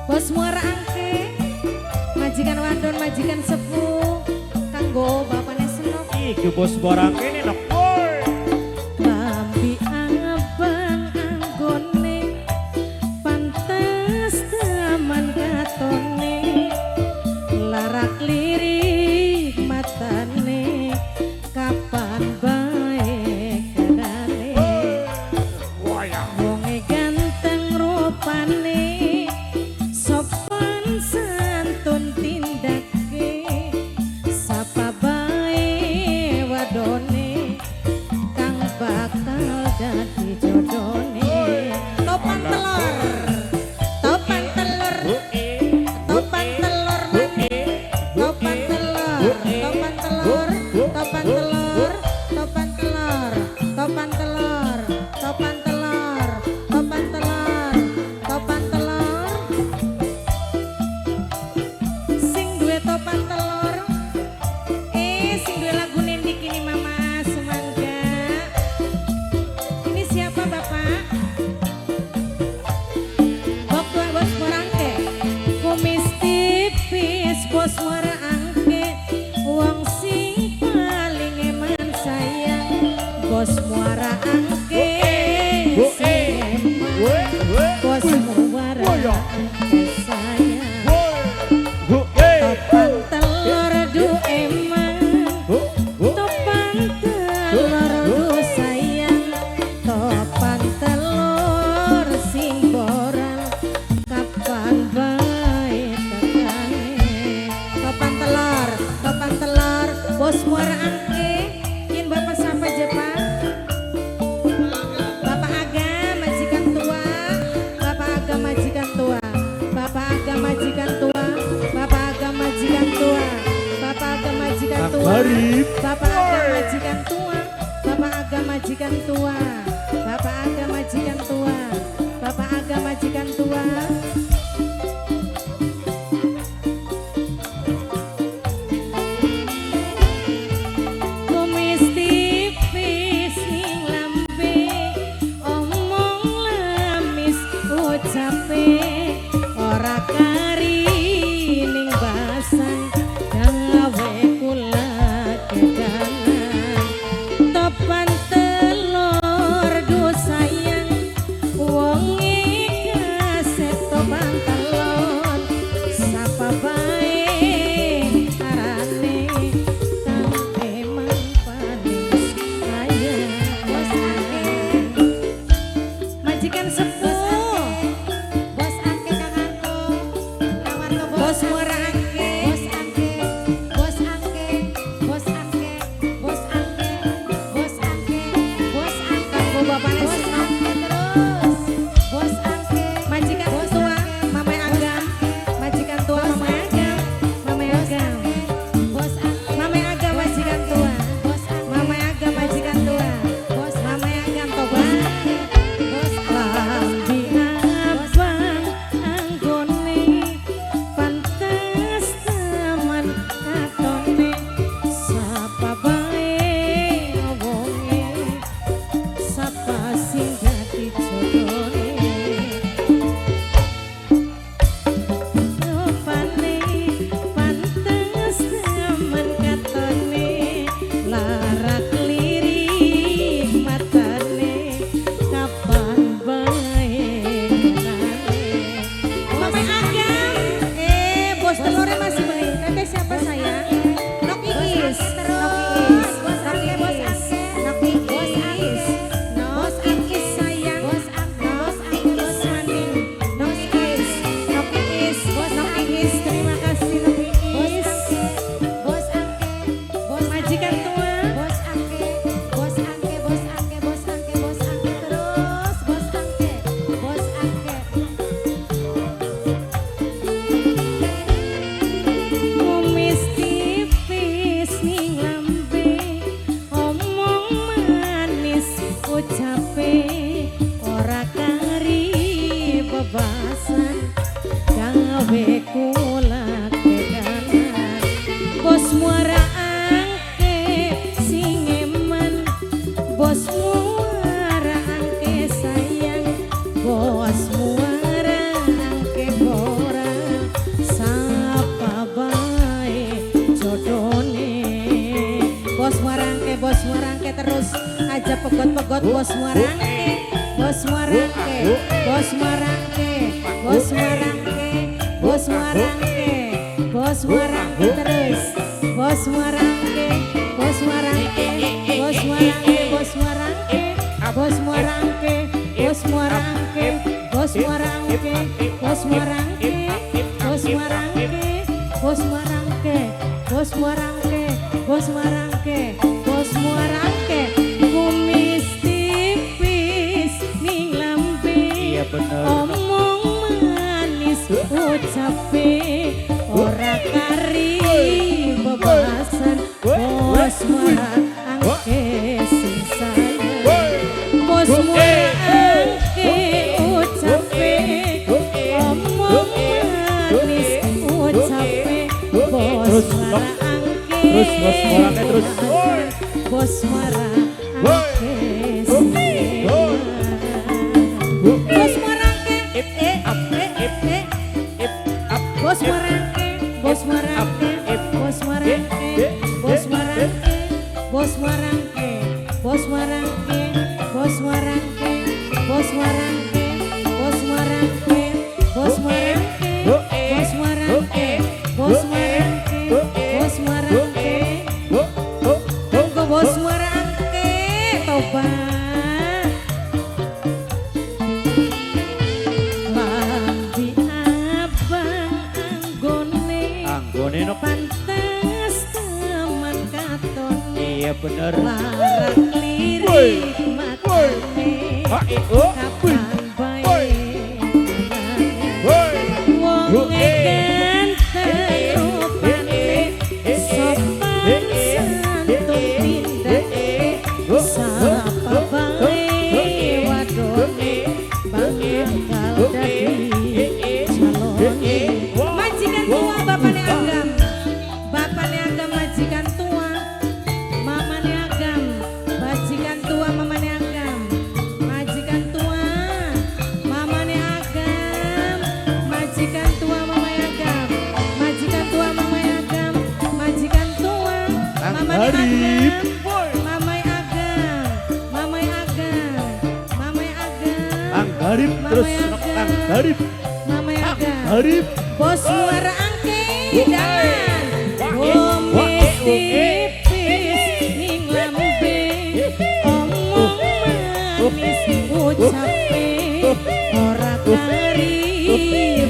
Bos Muara Angke, majikan wadon, majikan sepuh, kanggo bapaknya senok. Iki Bos Muara Angke ini enak boy. Lambi abang anggone, pantas taman katone, larak lirik matane, kapan baik kadane. Wonge ganteng rupane, sopan santun tindake, sapa bae wadone, kang bakal dadi jodone. Topan telur, topan telur, topan telur mane, topan telur, topan telur, topan telur, topan telur, topan telur, topan telur, topan telur, topan telur. Sing duwe topan telur, sing duwe lagu nendik ini Mama Semangga. Ini siapa Bapak? Bos Muara Angke, kumis tipis Bos Muara Angke, wong sing paling eman sayang. Bos Muara Angke, sing eman. Bos Muara Angke sayang. Topan telur du eman, topan telur du sayang, topan telur sing boran, kapan bae tekane. Topan telur, Bos Muara Angke, yen Bapak siapa aja Pak? Bapak Aga majikan tua, Bapak Aga majikan tua, Bapak Aga majikan tua, Bapak Aga majikan tua, Bapak Aga majikan tua, Bapak Aga majikan tua, Bapak Aga majikan tua, Bapak Aga majikan tua, Bapak Aga majikan tua. Kumis tipis ning lambe, omong lamis ucape, ora kari ning basang, gawe kula kedanan. Topan telur du sayang, wonge kaset topan telur, sapa bae arane, kang emang paling sayang. Bos Angke, majikan sepuh, Bos Angke Kawarto, Bos Muara Angke, Bos Angke, Bos Angke, Bos Angke, Bos Angke, Bos Angke, kanggo bapaknya senok. Bos Angke, majikan tua, Mama Agam, majikan tua Mama Agam, Mama Agam, Bos Angke, Mama Agam majikan tua, Mama Agam majikan tua, Mama Agam tobat. Lambi abang anggone, pantas taman katone, sapa bae wonge, sapa sing aja pegot-pegot bos muarangke, bos muarangke, bos muarangke, bos muarangke, bos muarangke, bos muarangke terus, bos muarangke, bos muarangke, bos muarangke, bos muarangke, bos muarangke, bos muarangke, bos muarangke, bos muarangke, bos muarangke, bos muarangke, bos muarangke, bos muarangke, bos muarangke, kumis tipis ning lambe, Iya bener. omong manis ucape ora kari bebasan, bos muarangke sing sayang, bos muarangke ucape omong manis ucape bos muarangke. Terus bos muarangke terus. Bos muarangke bos muarangke bos muarangke bos muarangke bos muarangke bos muarangke bos muarangke bos muarangke bos muarangke bos muarangke bos muarangke bos muarangke bos muarangke bos muarangke bos muarangke tunggu bos muarangke tobat lambi abang anggone Anggone no. pantes teman katon Iya bener. larak lirik matane kapan bae wong ganteng rupane sopan santun tindake sapa bae wadone bakal dadi calone majikan tua bapane agam majikan tua mamane agam majikan tua mamane agam majikan tua mamane agam majikan tua mamane agam majikan tua mamane agam majikan tua mamane agam mamai agam mamai agam mamai agam Ang Garip terus Ang Garip. mamai agam Garip. bos muarangke dan kumis tipis ning lambe omong manis ucape ora kari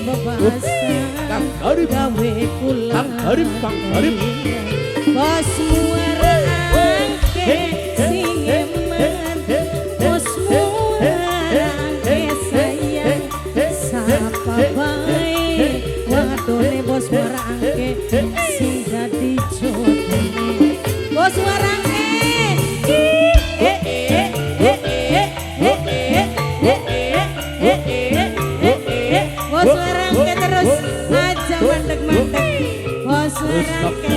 bebasan Kang Garip. gawe kula Kang Garip, Kang Garip. bos muarangke sing eman bos muarangke sayang sapa bae wadone bos muarangke sing dadi jodone bos muarangke bos muarangke terus aja mandek-mandek bos muarangke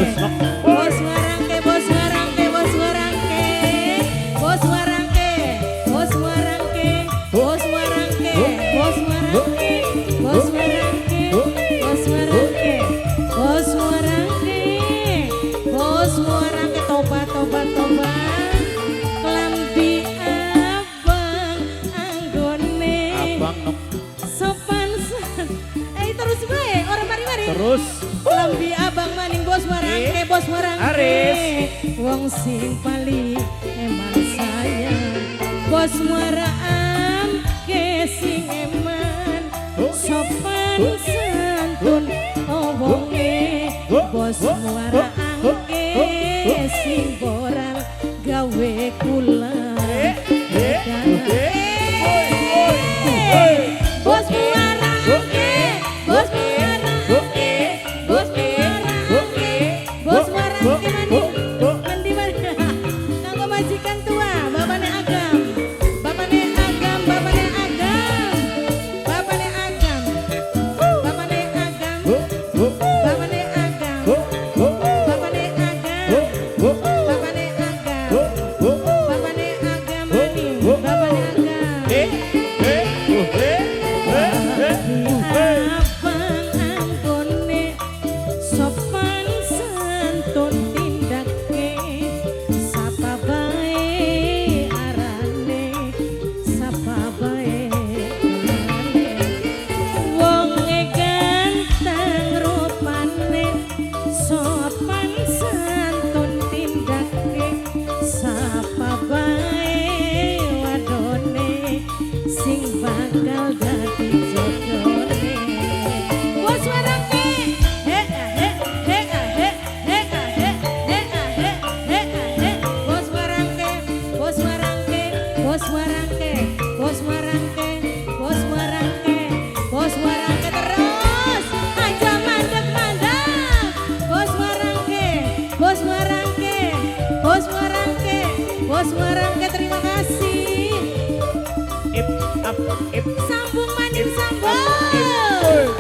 bos muarangke bos muarangke bos muarangke bos muarangke bos muarangke bos muarangke bos muarangke bos muarangke bos muarangke bos muarangke bos muarangke tobat tobat tobat klambi abang anggone Abang no. sopan terus bae orang mari-mari Terus. lambi abang maning bos muarangke bos muarangke Aris. wong sing paling eman sayang bos muarangke sing eman sopan santun wonge bos muarangke sing boral gawe kula bos muarangke bos muarangke bos muarangke bos muarangke mandi mandi kanggo majikan tua bapane agam bapane agam bapane agam bapane agam bapane agam bapane agam bakal dadi jodone. Bos warangke, he he he he he he he he bos warangke, bos warangke, bos warangke, bos warangke, bos warangke, bos warangke terus aja mandek-mandek. Bos warangke, bos warangke, bos warangke, bos warangke, terima kasih. Sambung maning sambung.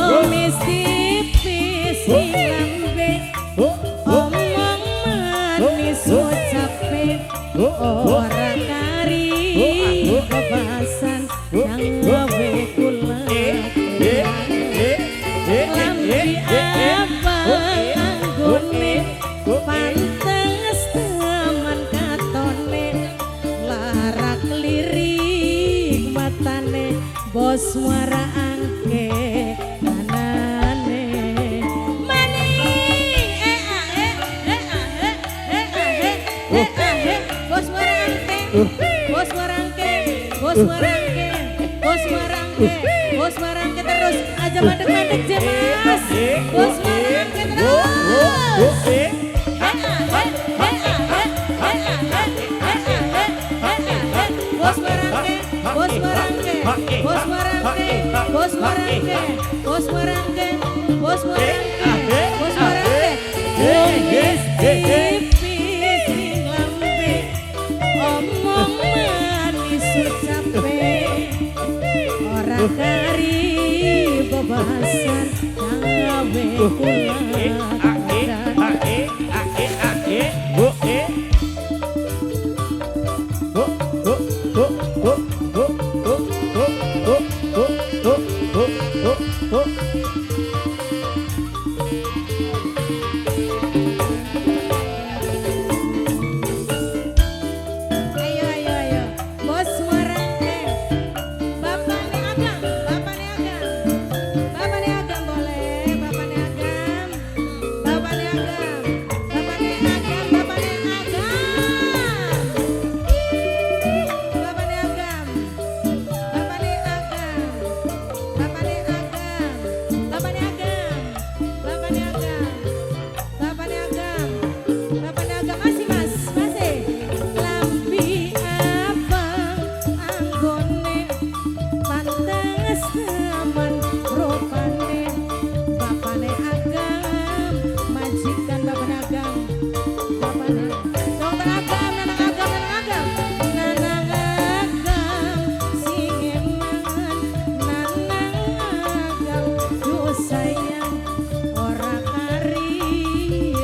Kumis tipis lambe, omong manis ucape, ora kari kebasan yang gawe kula. Lambe apa anggone pantes teman katone, larak lirik matane, bos muara angke kanane. Maning bos muara angke, bos muara angke, bos muara angke, bos muara angke, bos muara angke terus aja mandek-mandek je mas. Bos muara angke terus. Bos warangke, bos warangke, bos warangke, bos warangke, bos warangke, bos warangke, bos warangke. Kumis tipis lambe, omong manis ucape, ora kari bebasan gawe kula. Ayo, ayo, ayo. Bos warangke. Bapaknya Agam, bapaknya Agam. Bapaknya Agam boleh, bapaknya Agam. Bapaknya Agam, bapaknya Agam, bapaknya Agam. Bapaknya Agam, bapaknya Agam, bapaknya Agam, bapaknya Agam, bapaknya Agam, bapaknya Agam, bapaknya Agam. Masih mas, masih. Lambi abang anggone, pantes teman rupane, bapaknya Agam, majikan bapaknya Agam, bapaknya dokter Agam, nanang Agam, nanang Agam, nanang Agam, singeman, nanang Agam, duh sayang, ora kari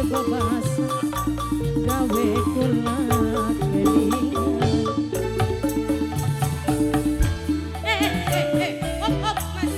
bebasan gawe kula kelingan. Hop hop mas.